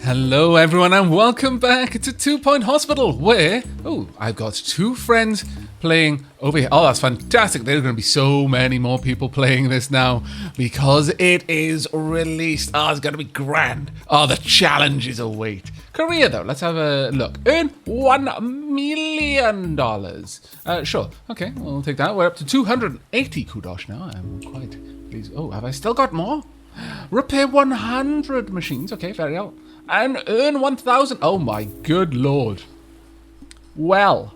Hello everyone and welcome back to 2 Point Hospital where, I've got two friends playing over here. Oh, that's fantastic. There are going to be so many more people playing this now because it is released. Oh, it's going to be grand. Oh, the challenges await. Career though, let's have a look. Earn $1 million. Sure, okay, we'll take that. We're up to 280 kudos now. I'm quite pleased. Oh, have I still got more? Repair 100 machines. Okay, very well. And earn 1,000. Oh my good lord. Well,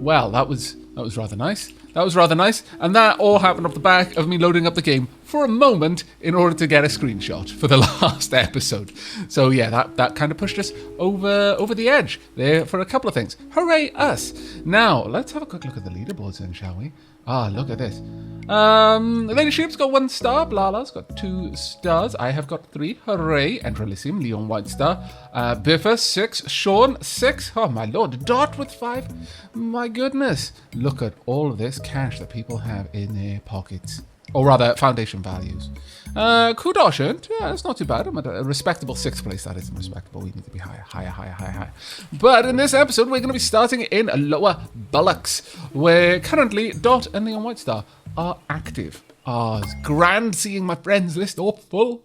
that was rather nice. That was rather nice. And that all happened off the back of me loading up the game for a moment in order to get a screenshot for the last episode. So yeah, that kind of pushed us over the edge there for a couple of things. Hooray us. Now, let's have a quick look at the leaderboards then, shall we? Ah, look at this. Lady Sheep's got 1 star. Blala's got 2 stars. I have got 3. Hooray. Entralissium, Leon White star. Biffa 6. Sean 6. Oh my lord. Dot with 5. My goodness. Look at all of this cash that people have in their pockets. Or rather, foundation values. Kudos earned. Yeah, that's not too bad. I'm at a respectable 6th place. That isn't respectable. We need to be higher. But in this episode, we're going to be starting in Lower Bullocks, where currently Dot and Leon White Star are active. Ah, it's grand seeing my friends list all full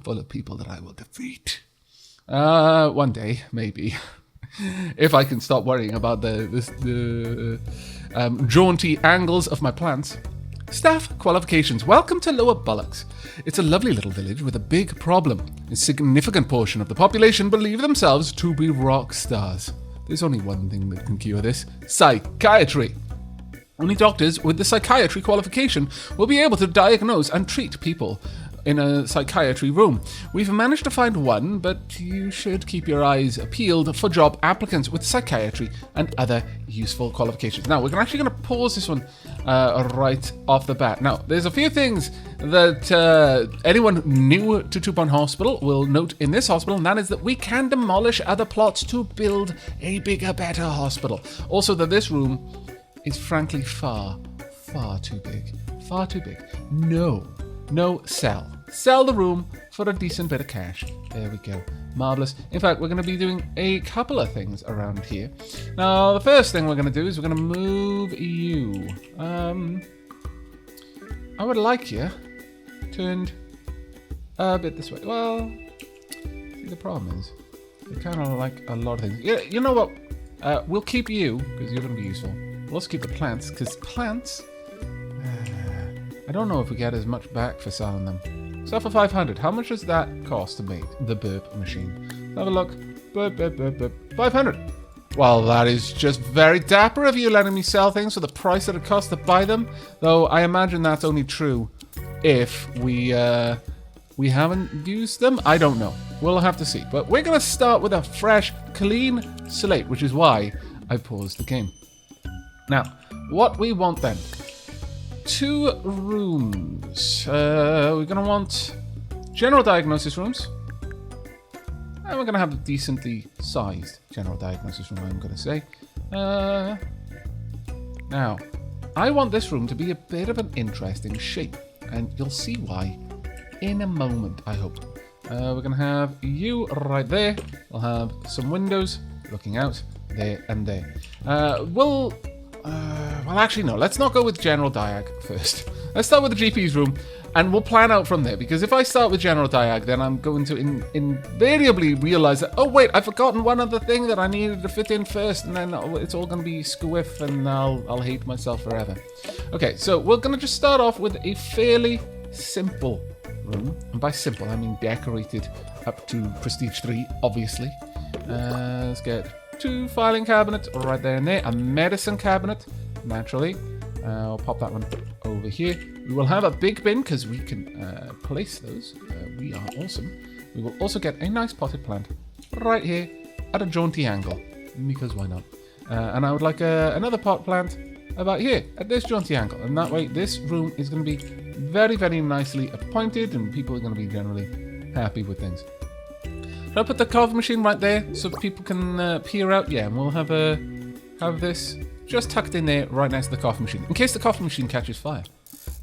of people that I will defeat. One day, maybe. If I can stop worrying about the jaunty angles of my plants. Staff qualifications. Welcome to Lower Bullocks. It's a lovely little village with a big problem. A significant portion of the population believe themselves to be rock stars. There's only one thing that can cure this: psychiatry. Only doctors with the psychiatry qualification will be able to diagnose and treat people in a psychiatry room. We've managed to find one, but you should keep your eyes peeled for job applicants with psychiatry and other useful qualifications. Now, we're actually going to pause this one right off the bat. Now, there's a few things that anyone new to 2 Point Hospital will note in this hospital, and that is that we can demolish other plots to build a bigger, better hospital. Also, that this room is frankly far too big. Far too big. No, sell. Sell the room for a decent bit of cash. There we go. Marvellous. In fact, we're going to be doing a couple of things around here. Now, the first thing we're going to do is we're going to move you. I would like you turned a bit this way. Well, see, the problem is, they kind of like a lot of things. Yeah, you know what? We'll keep you, because you're going to be useful. We'll also keep the plants, because plants... I don't know if we get as much back for selling them. So for 500, how much does that cost to make the burp machine? Have a look. Burp. 500. Well, that is just very dapper of you letting me sell things for the price that it costs to buy them. Though I imagine that's only true if we haven't used them. I don't know. We'll have to see. But we're going to start with a fresh, clean slate, which is why I paused the game. Now, what we want then. 2 rooms. We're going to want general diagnosis rooms. And we're going to have a decently sized general diagnosis room, I'm going to say. Now, I want this room to be a bit of an interesting shape. And you'll see why in a moment, I hope. We're going to have you right there. We'll have some windows looking out there and there. Well, actually, no. Let's not go with General Diag first. Let's start with the GP's room, and we'll plan out from there. Because if I start with General Diag, then I'm going to invariably realize that, oh, wait, I've forgotten one other thing that I needed to fit in first, and then it's all going to be squiff, and I'll hate myself forever. Okay, so we're going to just start off with a fairly simple room. And by simple, I mean decorated up to Prestige 3, obviously. Let's get 2 filing cabinets right there and there. A medicine cabinet. Naturally, I'll pop that one over here. We will have a big bin because we can place those. We are awesome. We will also get a nice potted plant right here at a jaunty angle, because why not? And I would like another pot plant about here at this jaunty angle, and that way this room is going to be very, very nicely appointed, and people are going to be generally happy with things. Should I put the coffee machine right there so people can peer out? Yeah, and we'll have this just tucked in there right next to the coffee machine. In case the coffee machine catches fire,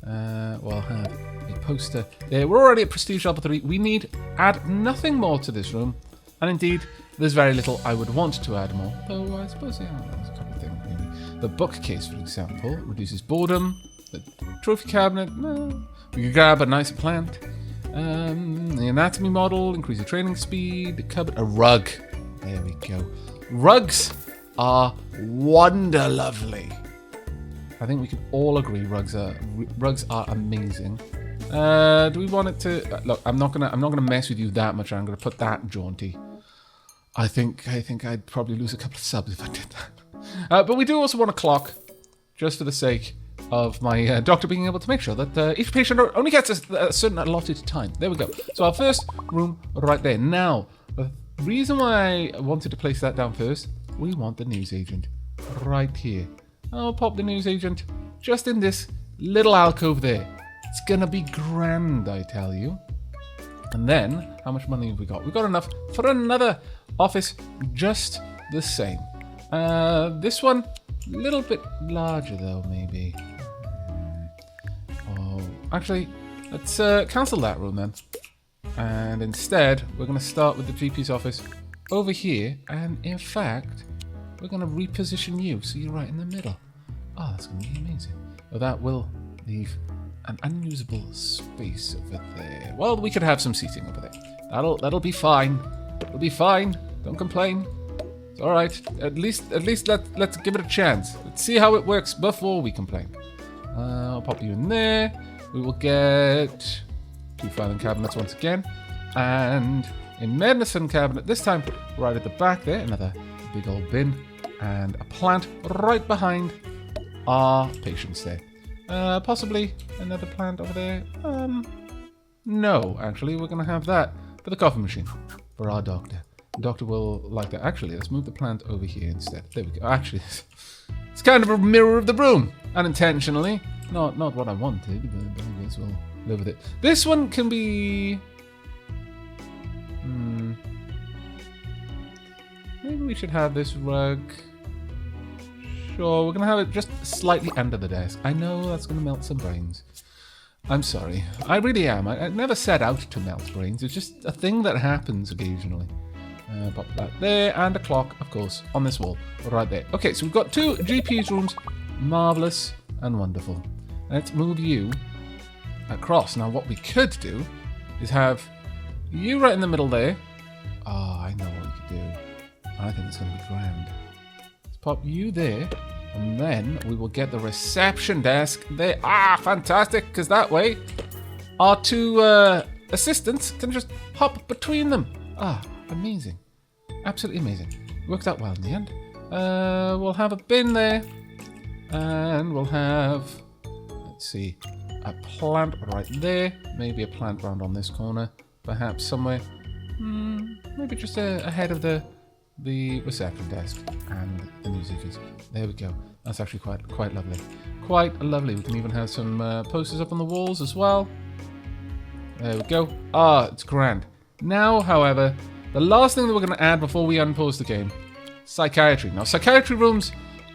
we'll have a poster there. We're already at Prestige level 3. We need add nothing more to this room And indeed, there's very little I would want to add more, though I suppose, yeah, there's a couple of things maybe. The bookcase, for example, reduces boredom. The trophy cabinet, well, we could grab a nicer plant. The anatomy model, increase the training speed. The cupboard, a rug. There we go. Rugs are wonder lovely. I think we can all agree rugs are amazing. Do we want it to look? I'm not gonna mess with you that much. I'm gonna put that jaunty. I think I'd probably lose a couple of subs if I did that. But we do also want a clock, just for the sake of my doctor being able to make sure that each patient only gets a certain allotted time. There we go. So our first room right there. Now, the reason why I wanted to place that down first, we want the newsagent right here. I'll pop the newsagent just in this little alcove there. It's gonna be grand, I tell you. And then, how much money have we got? We've got enough for another office just the same. This one, a little bit larger though, maybe. Oh, actually, let's cancel that room then. And instead, we're going to start with the GP's office over here. And in fact, we're going to reposition you so you're right in the middle. Oh, that's going to be amazing. Well, that will leave an unusable space over there. Well, we could have some seating over there. That'll be fine. It'll be fine. Don't complain. It's all right. At least let's give it a chance. Let's see how it works before we complain. I'll pop you in there. We will get 2 filing cabinets once again, and a medicine cabinet this time right at the back there. Another big old bin and a plant right behind our patients there. Possibly another plant over there. No, actually, we're going to have that for the coffee machine for our doctor. The doctor will like that. Actually, let's move the plant over here instead. There we go. Actually, it's kind of a mirror of the room, unintentionally. Not what I wanted, but I guess we'll live with it. This one can be... Maybe we should have this rug. Sure, we're going to have it just slightly under the desk. I know that's going to melt some brains. I'm sorry. I really am. I never set out to melt brains. It's just a thing that happens occasionally. Pop that there, and a clock, of course, on this wall, right there. Okay, so we've got 2 GP's rooms. Marvellous and wonderful. Let's move you across. Now, what we could do is have you right in the middle there. Oh, I know what we could do. I think it's going to be grand. Let's pop you there, and then we will get the reception desk there. Ah, fantastic, because that way our 2 assistants can just hop between them. Ah, amazing. Absolutely amazing. Worked out well in the end. We'll have a bin there, and we'll have, let's see, a plant right there. Maybe a plant round on this corner, perhaps somewhere. Maybe just ahead of the reception desk and the newsagents. There we go. That's actually quite lovely. Quite lovely. We can even have some posters up on the walls as well. There we go. Ah, it's grand. Now, however, the last thing that we're going to add before we unpause the game, psychiatry. Now, psychiatry rooms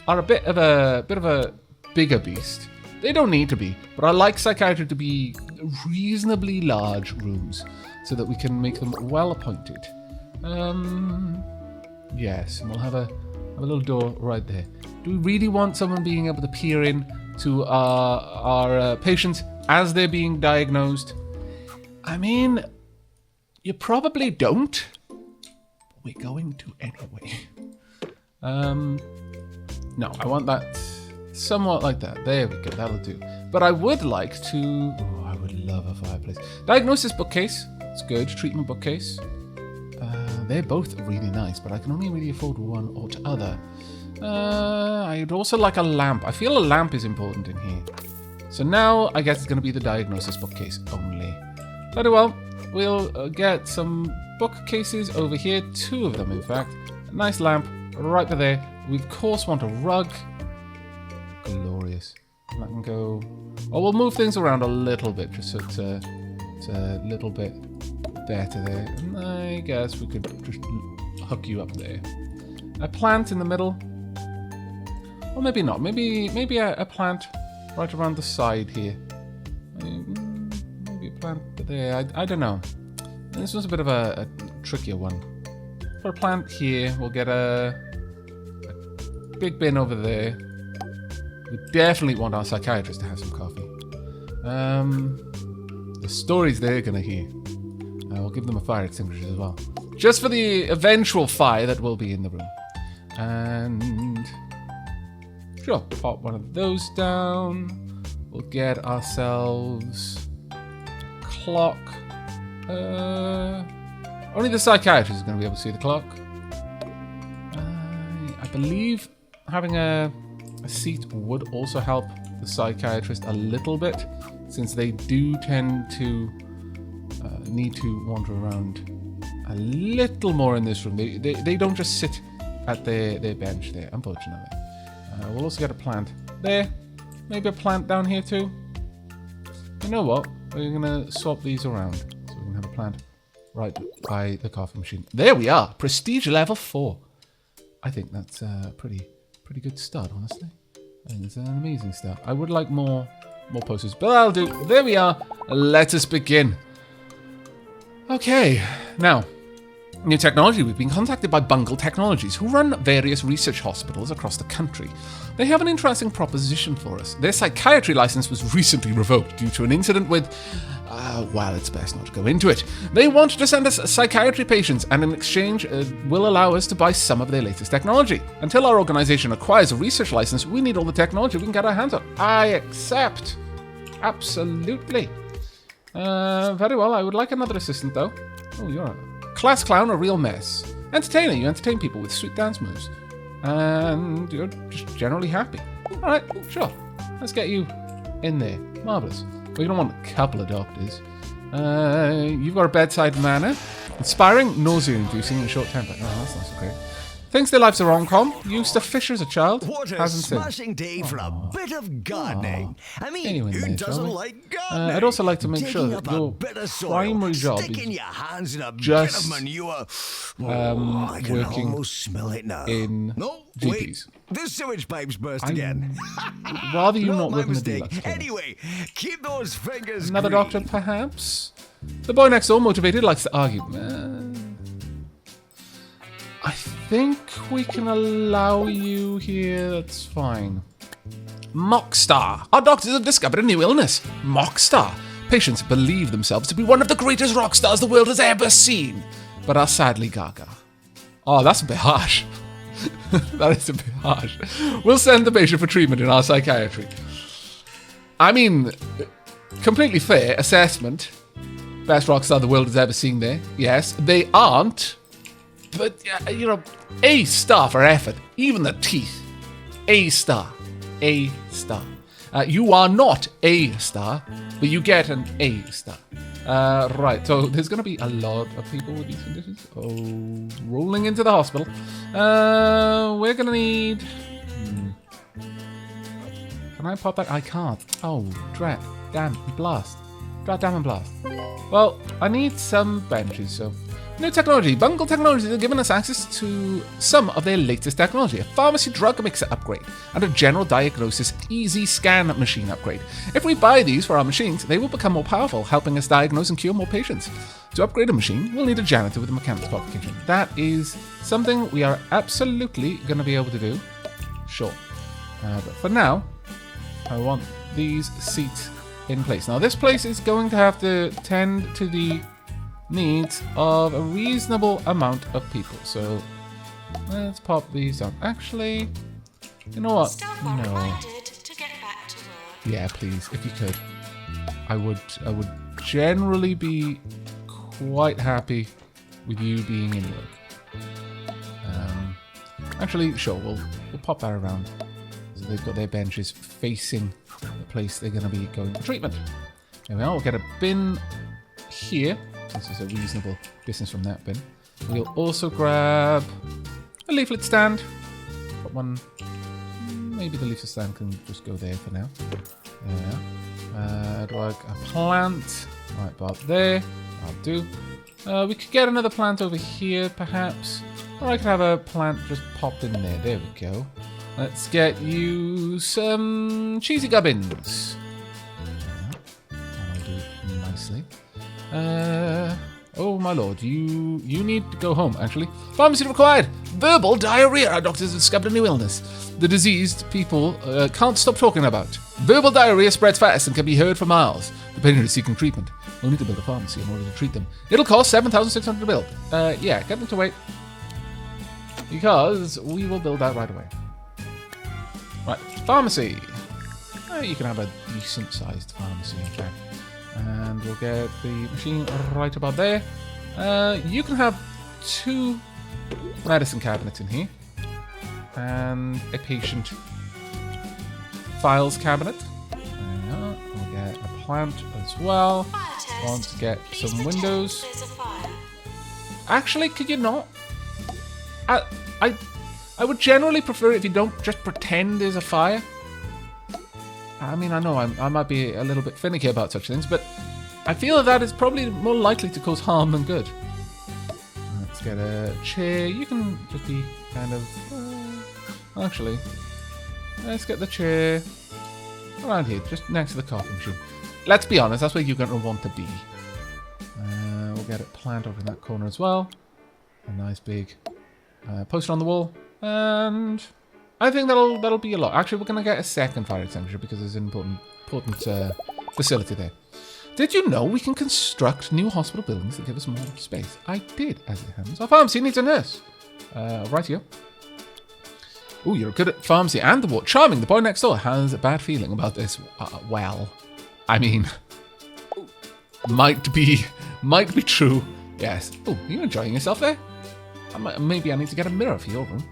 are a bit of a bigger beast. They don't need to be, but I like psychiatry to be reasonably large rooms so that we can make them well appointed. Yes, and we'll have a little door right there. Do we really want someone being able to peer in to our patients as they're being diagnosed? I mean, you probably don't. But we're going to anyway. No, I want that somewhat like that. There we go, that'll do. But I would like to... Oh, I would love a fireplace. Diagnosis bookcase. It's good. Treatment bookcase. They're both really nice, but I can only really afford one or the other. I'd also like a lamp. I feel a lamp is important in here. So now, I guess it's going to be the diagnosis bookcase only. Very well. We'll get some bookcases over here. 2 of them, in fact. A nice lamp right there. We, of course, want a rug. Glorious. That can go... Oh, we'll move things around a little bit, just so it's a little bit better there. And I guess we could just hook you up there. A plant in the middle. Or maybe not. Maybe a plant right around the side here. Maybe a plant there. I don't know. This was a bit of a trickier one put a plant here. We'll get a big bin over there. We definitely want our psychiatrist to have some coffee. The stories they're going to hear. We'll give them a fire extinguisher as well. Just for the eventual fire that will be in the room. And... sure, pop one of those down. We'll get ourselves... clock. Only the psychiatrist is going to be able to see the clock. I believe having a seat would also help the psychiatrist a little bit, since they do tend to need to wander around a little more in this room. They don't just sit at their bench there, unfortunately. We'll also get a plant there. Maybe a plant down here too. You know what? We're going to swap these around. So we're going to have a plant right by the coffee machine. There we are. Prestige level 4. I think that's a pretty good start, honestly. I think it's an amazing start. I would like more posters, but I'll do. There we are. Let us begin. Okay. Now, new technology. We've been contacted by Bungle Technologies, who run various research hospitals across the country. They have an interesting proposition for us. Their psychiatry license was recently revoked due to an incident with... well, it's best not to go into it. They want to send us psychiatry patients, and in exchange will allow us to buy some of their latest technology. Until our organization acquires a research license, we need all the technology we can get our hands on. I accept. Absolutely. Very well, I would like another assistant, though. Oh, you're a class clown, a real mess. Entertainer, you entertain people with sweet dance moves. And you're just generally happy. Alright, sure. Let's get you in there. Marvellous. Well, you don't want a couple of doctors. You've got a bedside manner. Inspiring, nausea-inducing, and short-tempered. Oh, that's not so great. Thinks their life's a rom-com. Used to fish as a child. What a smashing day for a bit of gardening. I mean, who doesn't like gardening? I'd also like to make sure that your primary job is just I can working almost smell it now. in GPs. Wait, the sewage pipes burst again. Rather you Not not my work in the mistake. deluxe. Anyway, keep those fingers Another green. doctor, perhaps? The boy next door, motivated, likes to argue. I think we can allow you here. That's fine. Mockstar. Our doctors have discovered a new illness. Mockstar. Patients believe themselves to be one of the greatest rock stars the world has ever seen, but are sadly gaga. Oh, that's a bit harsh. That is a bit harsh. We'll send the patient for treatment in our psychiatry. I mean, completely fair assessment. Best rock star the world has ever seen there. Yes, they aren't. But, you know, A star for effort. Even the teeth. A star. A star. You are not a star, but you get an A star. Right, so there's going to be a lot of people with these conditions. Oh, rolling into the hospital. We're going to need... Can I pop that? I can't. Oh, drat. Damn, blast. Drat, damn, and blast. Well, I need some benches, so... New technology. Bungle Technologies have given us access to some of their latest technology. A pharmacy drug mixer upgrade and a general diagnosis easy scan machine upgrade. If we buy these for our machines, they will become more powerful, helping us diagnose and cure more patients. To upgrade a machine, we'll need a janitor with a mechanics qualification. That is something we are absolutely going to be able to do. Sure. But for now, I want these seats in place. Now, this place is going to have to tend to the needs of a reasonable amount of people. So let's pop these on. Actually, you know what? No. Yeah, please, if you could. I would generally be quite happy with you being in work. Actually, sure, we'll pop that around. So they've got their benches facing the place they're going to be going for treatment. There we are. We'll get a bin here. This is a reasonable distance from that bin. We'll also grab a leaflet stand. Got one. Maybe the leaflet stand can just go there for now. Yeah. Do I like a plant? Right about there. I'll do. We could get another plant over here, perhaps. Or I could have a plant just popped in there. There we go. Let's get you some cheesy gubbins. That'll do nicely. Oh, my lord, you need to go home, actually. Pharmacy required. Verbal diarrhea. Our doctors have discovered a new illness. The diseased people can't stop talking about. Verbal diarrhea spreads fast and can be heard for miles. The patient is seeking treatment. We'll need to build a pharmacy in order to treat them. It'll cost 7,600 to build. Yeah, get them to wait. Because we will build that right away. Right, pharmacy. You can have a decent-sized pharmacy, in fact. And we'll get the machine right about there. You can have 2 medicine cabinets in here. And a patient files cabinet. We'll get a plant as well. Want to get some windows. Actually, could you not? I would generally prefer it if you don't just pretend there's a fire. I mean, I know I might be a little bit finicky about such things, but I feel that is probably more likely to cause harm than good. Let's get a chair. You can just be kind of... actually, let's get the chair around here, just next to the coffee machine. Let's be honest, that's where you're going to want to be. We'll get a plant over in that corner as well. A nice big poster on the wall. And I think that'll be a lot. Actually, we're going to get a second fire extinguisher because there's an important facility there. Did you know we can construct new hospital buildings that give us more space? I did, as it happens. Our pharmacy needs a nurse. Right here. Ooh, you're good at pharmacy and the ward. Charming, the boy next door has a bad feeling about this. Well, I mean, might be true. Yes. Oh, are you enjoying yourself there? Maybe I need to get a mirror for your room.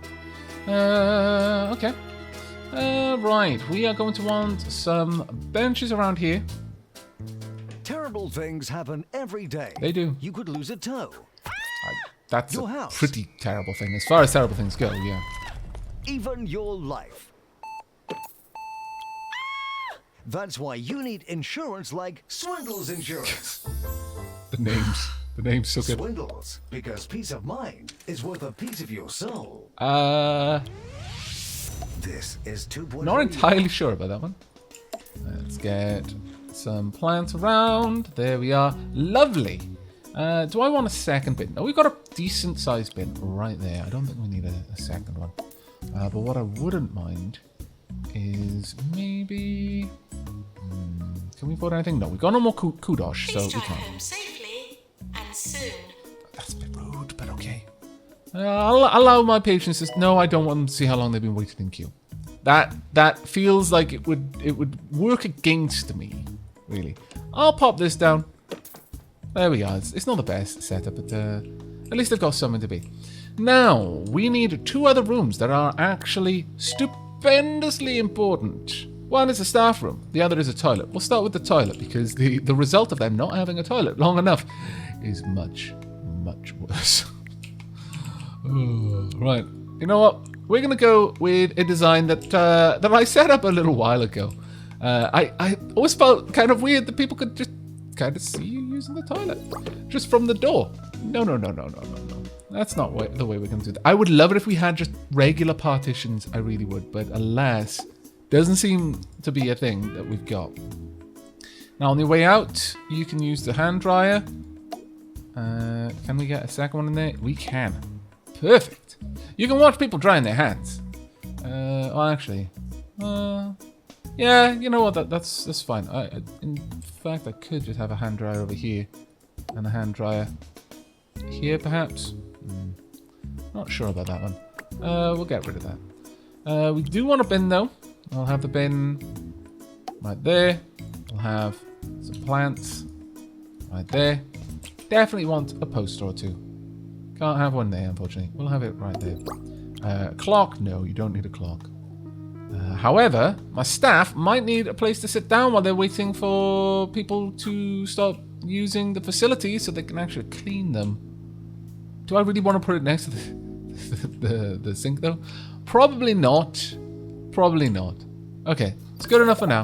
Okay. Right, we are going to want some benches around here. Terrible things happen every day. They do. You could lose a toe. That's a pretty terrible thing. As far as terrible things go, yeah. Even your life. That's why you need insurance like Swindles Insurance. The name's so good. Swindles, because peace of mind is worth a piece of your soul. This is 2.0. Not entirely sure about that one. Let's get some plants around. There we are. Lovely. Do I want a second bin? No, we've got a decent sized bin right there. I don't think we need a second one. But what I wouldn't mind is maybe... can we afford anything? No, we've got no more kudosh, so we can't. Home safely and soon. That's a bit rude, but okay. I'll allow my patients to... No, I don't want them to see how long they've been waiting in queue. That feels like it would work against me, really. I'll pop this down. There we are. It's not the best setup, but at least they've got something to be. Now, we need 2 other rooms that are actually stupendously important. One is a staff room, the other is a toilet. We'll start with the toilet because the result of them not having a toilet long enough is much, much worse. Right, you know what? We're going to go with a design that I set up a little while ago. I always felt kind of weird that people could just kind of see you using the toilet just from the door. No. That's not the way we're going to do that. I would love it if we had just regular partitions. I really would. But alas, doesn't seem to be a thing that we've got. Now, on the way out, you can use the hand dryer. Can we get a second one in there? We can. Perfect. You can watch people drying their hands. Actually. Yeah, you know what? That's fine. In fact, I could just have a hand dryer over here. And a hand dryer here, perhaps. Not sure about that one. We'll get rid of that. We do want a bin, though. I'll have the bin right there. We'll have some plants right there. Definitely want a poster or 2. Can't have one there, unfortunately. We'll have it right there. Clock? No, you don't need a clock. However, my staff might need a place to sit down while they're waiting for people to start using the facilities so they can actually clean them. Do I really want to put it next to the sink, though? Probably not. Probably not. Okay, it's good enough for now.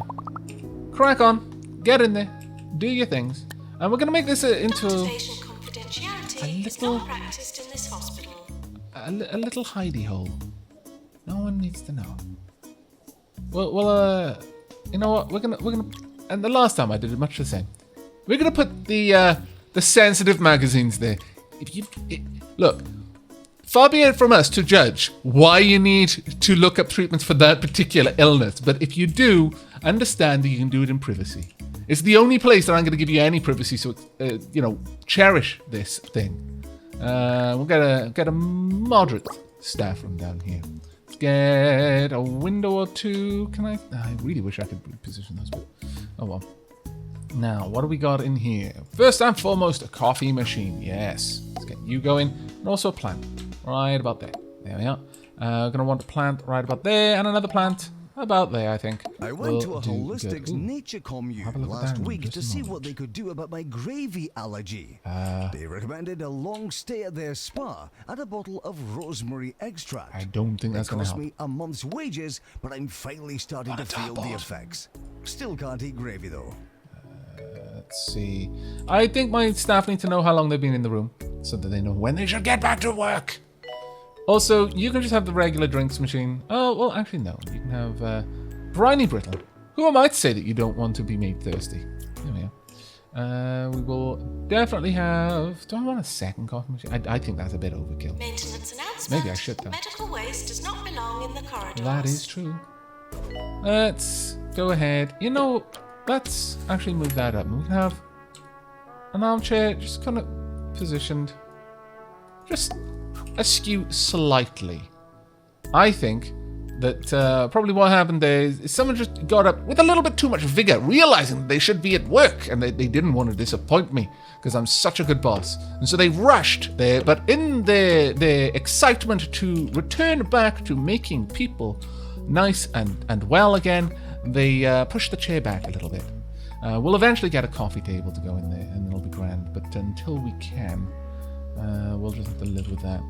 Crack on. Get in there. Do your things. And we're going to make this into confidentiality is not practiced in this hospital. A little hidey hole. No one needs to know. Well, you know what? We're gonna, and the last time I did it much the same. We're gonna put the the sensitive magazines there. Look, far be it from us to judge why you need to look up treatments for that particular illness. But if you do, understand that you can do it in privacy. It's the only place that I'm going to give you any privacy, so, cherish this thing. We'll get a moderate staff room down here. Let's get a window or two. Can I really wish I could position those, but oh well. Now, what do we got in here? First and foremost, a coffee machine. Yes, let's get you going. And also a plant, right about there. There we are. Gonna want a plant right about there, and another plant about there, I think. I went to a holistic nature commune last week to see what they could do about my gravy allergy. They recommended a long stay at their spa and a bottle of rosemary extract. I don't think that's going to help. It cost me a month's wages, but I'm finally starting to feel the effects. Still can't eat gravy though. Let's see. I think my staff need to know how long they've been in the room so that they know when they should get back to work. Also, you can just have the regular drinks machine. Oh, well, actually, no. You can have briny brittle. Who am I to say that you don't want to be made thirsty? There we are. We will definitely have... Do I want a second coffee machine? I think that's a bit overkill. Maintenance announcement. Maybe I should, though. Medical waste does not belong in the corridors. That is true. Let's go ahead. You know, let's actually move that up. We can have an armchair just kind of positioned. Just... askew slightly. I think that probably what happened there is someone just got up with a little bit too much vigor, realizing that they should be at work, and they didn't want to disappoint me because I'm such a good boss. And so they rushed there, but in their excitement to return back to making people nice and well again, they pushed the chair back a little bit. We'll eventually get a coffee table to go in there, and it'll be grand, but until we can, we'll just have to live with that.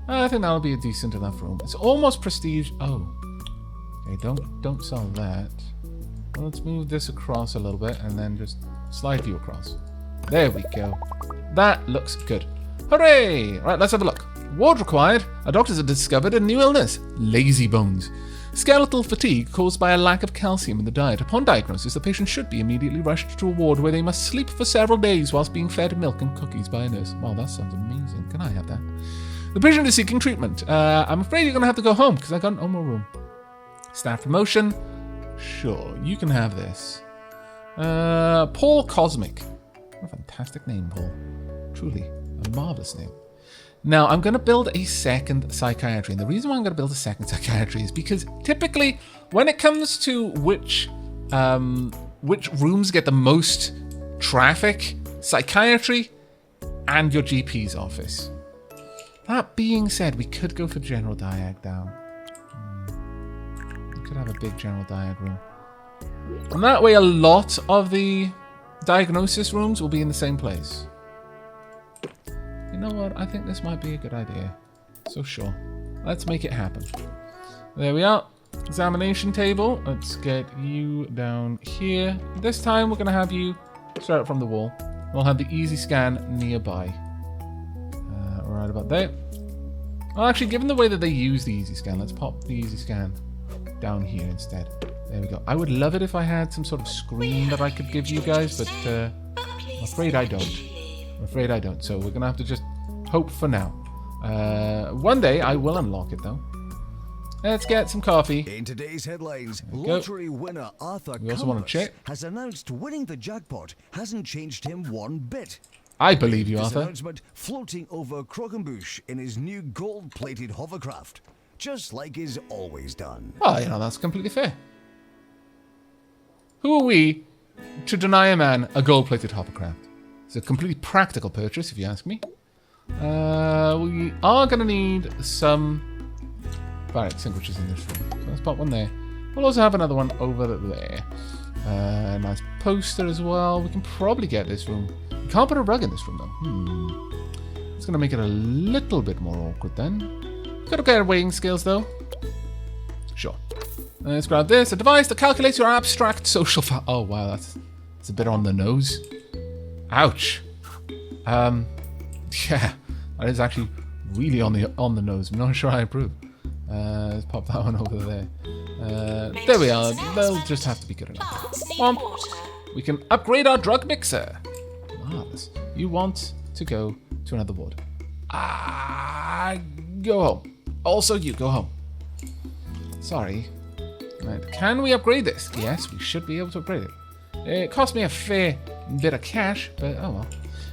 I think that'll be a decent enough room. It's almost prestige. Oh. Okay, don't sell that. Well, let's move this across a little bit and then just slide you across. There we go. That looks good. Hooray! Right, let's have a look. Ward required. Our doctors have discovered a new illness. Lazy bones. Skeletal fatigue caused by a lack of calcium in the diet. Upon diagnosis, the patient should be immediately rushed to a ward where they must sleep for several days whilst being fed milk and cookies by a nurse. Wow, that sounds amazing. Can I have that? The patient is seeking treatment. I'm afraid you're going to have to go home because I got no more room. Staff promotion. Sure, you can have this. Paul Cosmic. What a fantastic name, Paul. Truly, a marvellous name. Now, I'm going to build a second psychiatry. And the reason why I'm going to build a second psychiatry is because typically, when it comes to which rooms get the most traffic, psychiatry and your GP's office. That being said, we could go for general diag down. We could have a big general diag room. And that way, a lot of the diagnosis rooms will be in the same place. You know what? I think this might be a good idea. So sure. Let's make it happen. There we are. Examination table. Let's get you down here. This time we're going to have you straight up from the wall. We'll have the easy scan nearby. Right about there. Well, actually, given the way that they use the easy scan, let's pop the easy scan down here instead. There we go. I would love it if I had some sort of screen that I could give you guys, but I'm afraid I don't. I'm afraid I don't. So we're going to have to just hope for now. One day I will unlock it, though. Let's get some coffee. In today's headlines, lottery winner Arthur has announced winning the jackpot hasn't changed him one bit. I believe you, This Arthur. announcement floating over Croquembouche in his new gold-plated hovercraft, just like he's always done. Well, you know, that's completely fair. Who are we to deny a man a gold-plated hovercraft? It's a completely practical purchase, if you ask me. We are going to need some fire extinguishers in this room. So let's pop one there. We'll also have another one over there. Nice poster as well. We can probably get this room. We can't put a rug in this room, though. It's going to make it a little bit more awkward, then. Could get our weighing scales, though. Sure. Let's grab this. A device that calculates your abstract social... Oh, wow, that's a bit on the nose. Ouch. Yeah, that is actually really on the nose. I'm not sure I approve. Let's pop that one over there. There we are. They'll just have to be good enough. We can upgrade our drug mixer. Marvelous. You want to go to another ward. Go home. Also, you go home. Sorry. Right. Can we upgrade this? Yes, we should be able to upgrade it. It cost me a fair bit of cash, but oh well.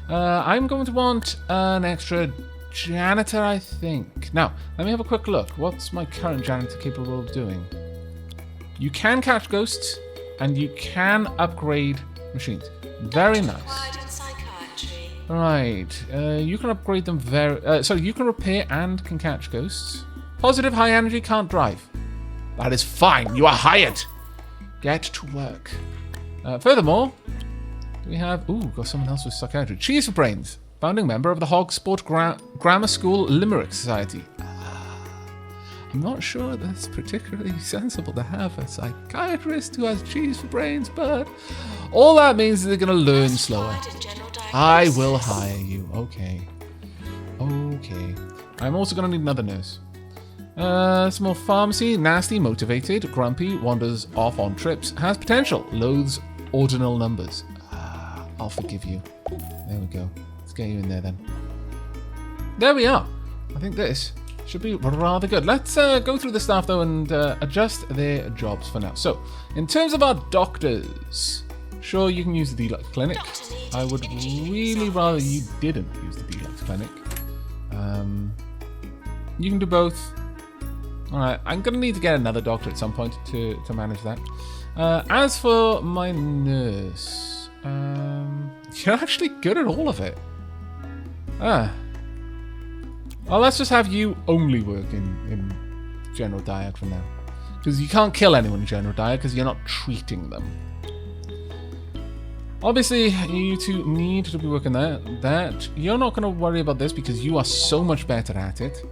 I'm going to want an extra janitor, I think. Now, let me have a quick look. What's my current janitor capable of doing? You can catch ghosts, and you can upgrade machines. Very nice. Required in psychiatry. Right. You can upgrade them sorry, you can repair and can catch ghosts. Positive, high energy, can't drive. That is fine. You are hired. Get to work. Furthermore, we have... Ooh, got someone else with psychiatry. Cheese for Brains. Founding member of the Hogsport Grammar School Limerick Society. I'm not sure that's particularly sensible to have a psychiatrist who has cheese for brains, but all that means is they're going to learn slower. I will hire you. Okay. Okay. I'm also going to need another nurse. Some more pharmacy. Nasty, motivated, grumpy, wanders off on trips, has potential, loathes ordinal numbers. I'll forgive you. There we go. Let's get you in there then. There we are. I think this should be rather good. Let's go through the staff though and adjust their jobs for now. So, in terms of our doctors, sure, you can use the deluxe clinic. I would really rather you didn't use the deluxe clinic. You can do both. Alright, I'm going to need to get another doctor at some point to manage that. As for my nurse, you're actually good at all of it. Well, let's just have you only work in general diet from now. Because you can't kill anyone in general diet because you're not treating them. Obviously, you two need to be working there. That you're not going to worry about this because you are so much better at it.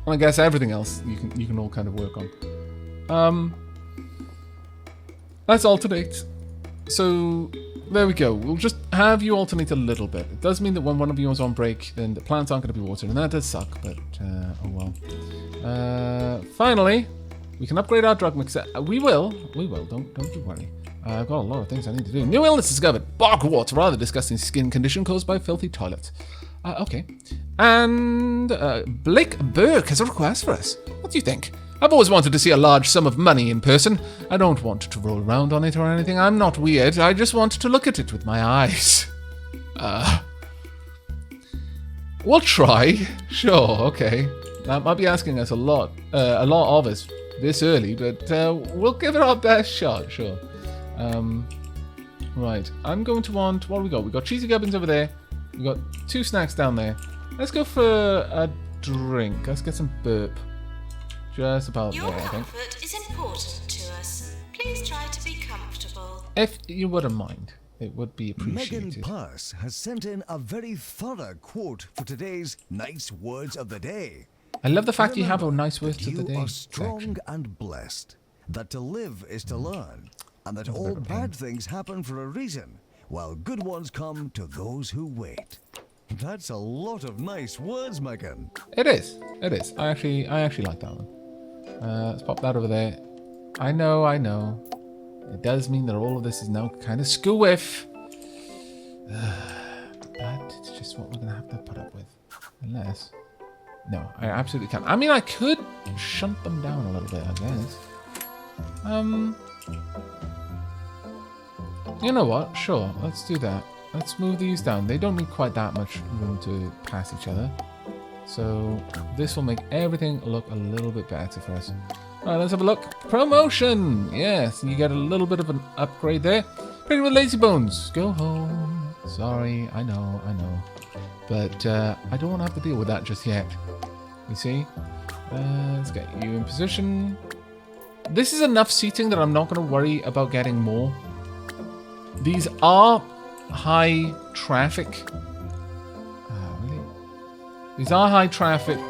And I guess everything else you can all kind of work on. Let's alternate. So there we go. We'll just have you alternate a little bit. It does mean that when one of you is on break, then the plants aren't going to be watered, and that does suck. But oh well. Finally, we can upgrade our drug mixer. We will. Don't you worry. I've got a lot of things I need to do. New illness discovered. Bogwart, rather disgusting skin condition caused by filthy toilets. Okay. And Blake Burke has a request for us. What do you think? I've always wanted to see a large sum of money in person. I don't want to roll around on it or anything. I'm not weird. I just want to look at it with my eyes. We'll try. Sure, okay. That might be asking us a lot of us this early, but we'll give it our best shot, sure. Right, I'm going to want... What have we got? We've got cheesy gubbins over there. We've got 2 snacks down there. Let's go for a drink. Let's get some burp. Just about there, I think. Your comfort is important to us. Please try to be comfortable. If you wouldn't mind, it would be appreciated. Megan Pass has sent in a very thorough quote for today's Nice Words of the Day. I love the fact you have a nice words of the day You are strong section. and blessed, that to live is to learn, and that all bad things happen for a reason, while good ones come to those who wait. That's a lot of nice words, Megan. It is. It is. I actually like that one. Let's pop that over there. I know. It does mean that all of this is now kind of skew-whiff. But it's just what we're going to have to put up with. Unless... No, I absolutely can't. I mean, I could shunt them down a little bit, I guess. You know what? Sure, let's do that. Let's move these down. They don't need quite that much room to pass each other. So this will make everything look a little bit better for us. Alright, let's have a look. Promotion! Yes, you get a little bit of an upgrade there. Pretty with lazy bones. Go home. Sorry, I know. But I don't want to have to deal with that just yet. You see? Let's get you in position. This is enough seating that I'm not going to worry about getting more. These are high traffic. Really? These are high traffic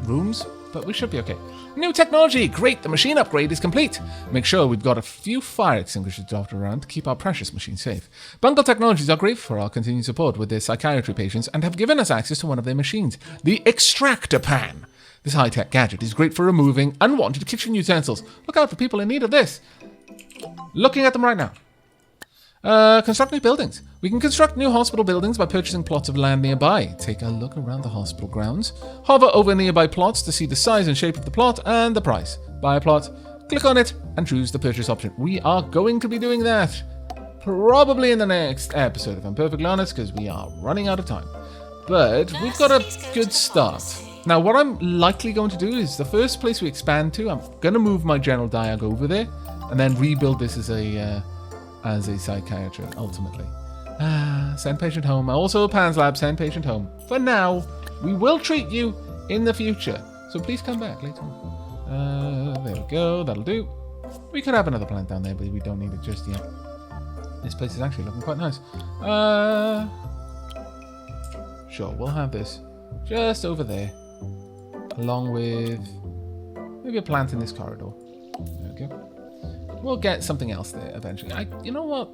rooms, but we should be okay. New technology! Great, the machine upgrade is complete. Make sure we've got a few fire extinguishers dotted around to keep our precious machine safe. Bungle Technologies are great for our continued support with their psychiatry patients and have given us access to one of their machines, the Extractor Pan. This high-tech gadget is great for removing unwanted kitchen utensils. Look out for people in need of this. Looking at them right now. Construct new buildings. We can construct new hospital buildings by purchasing plots of land nearby. Take a look around the hospital grounds. Hover over nearby plots to see the size and shape of the plot and the price. Buy a plot, click on it, and choose the purchase option. We are going to be doing that probably in the next episode, if I'm perfectly honest, because we are running out of time. But we've got a good start. Now, what I'm likely going to do is the first place we expand to, I'm going to move my general diag over there and then rebuild this as a psychiatry, ultimately. Send patient home. Also, Pan's Lab, send patient home. For now, we will treat you in the future. So please come back later on. There we go. That'll do. We could have another plant down there, but we don't need it just yet. This place is actually looking quite nice. Sure, we'll have this just over there. Along with maybe a plant in this corridor. There we go. We'll get something else there eventually. You know what?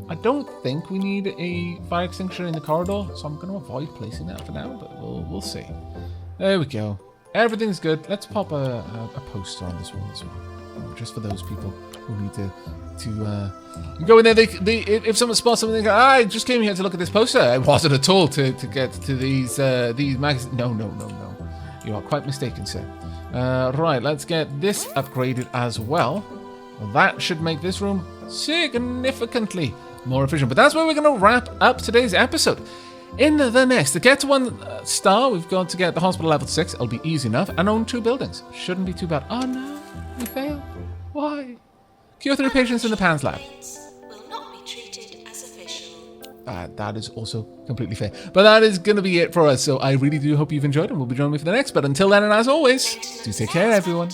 I don't think we need a fire extinguisher in the corridor, so I'm going to avoid placing that for now, but we'll see. There we go. Everything's good. Let's pop a poster on this wall as well, just for those people who need to go in there. If someone spots something, they go, I just came here to look at this poster. It wasn't at all to get to these magazines. No. You are quite mistaken, sir. Right, let's get this upgraded as well. That should make this room significantly more efficient. But that's where we're going to wrap up today's episode. In the next, to get to 1 star, we've got to get the hospital level 6. It'll be easy enough. And own 2 buildings. Shouldn't be too bad. Oh no, we failed. Why? Cure 3 patients in the Pan's Lab. Will not be treated as official. That is also completely fair. But that is going to be it for us. So I really do hope you've enjoyed, and we'll be joining me for the next. But until then, and as always, do take care, everyone.